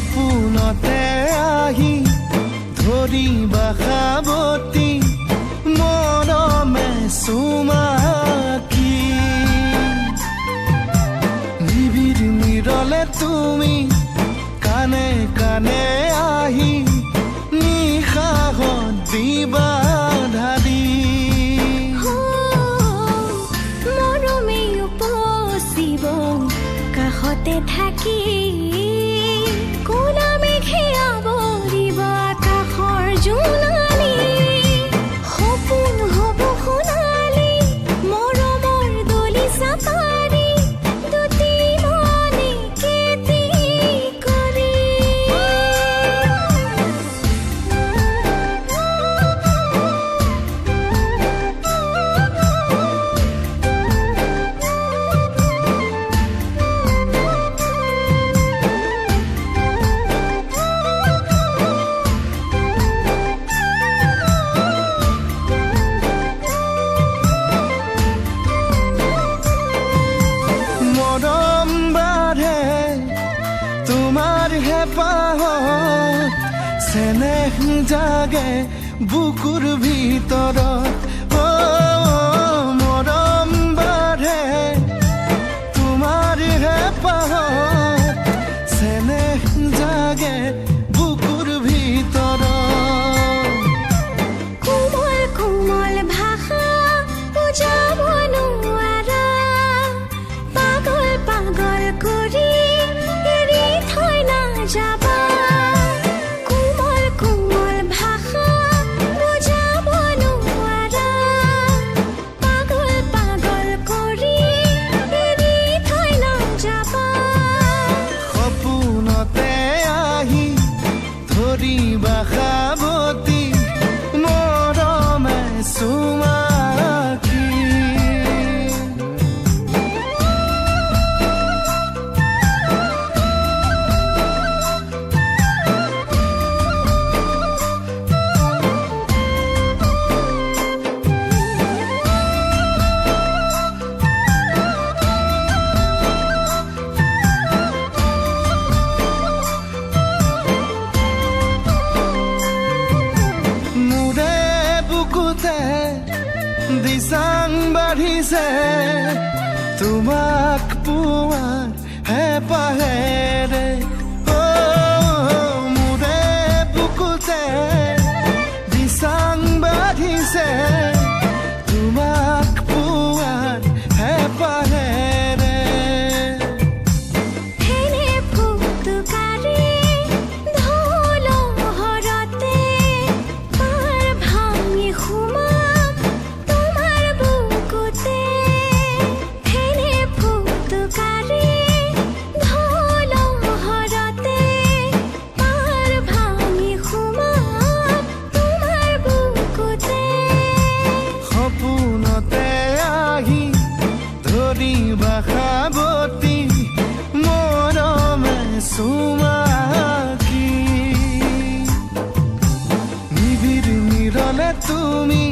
সপোনতে আহি ধৰিবা সাৱটি মৰমে চুমাকি নিবিড় নিৰলে তুমি কানে কানে আহি নিশাহত দিবা ঢালি মৰমে উপচিব কাষতে থাকি কোলা মেঘে আৱৰিব আকাশৰ জোনালী সপোন হ'ব সোণালী মৰমৰ দলি চাপাৰী দুটি মনে কেতি কৰি মৰম বাঢ়ে তোমাৰ হেঁপাহত চেনেহ জাগে বুকুৰ ভিতৰত মৰম বাঢ়ে তোমাৰ হেঁপাহত চেনেহ জাগে বুকুৰ ভিতৰত কোমল কোমল ভাষা বুজাব নোৱাৰা পাগল পাগল কৰি এৰি থৈ নাযাবা কোমল কোমল ভাষা বুজাব নোৱাৰা পাগল পাগল কৰি এৰি থৈ নাযাবা সপোনতে আহি ধৰিবা সাৱটি মৰমে চুমাকি মোৰে বুকুতে দিচাং বাঢ়িছে তোমাক পোৱাৰ হেঁপাহেৰে মোৰে বুকুতে দিচাং বাঢ়িছে তোমাক পোৱাৰ হেঁপাহেৰে হেনে ফুটুকাৰে ঢোল হৰতে পাৰ ভাঙি সোমাম তোমাৰ বুকুতে হেনে ফুটুকাৰে ঢোল হৰতে পাৰ ভাঙি সোমাম তোমাৰ বুকুতে সপোনতে আহি ধৰিবা সাৱটি মৰমে চুমাকি নিবিড় নিৰলে তুমি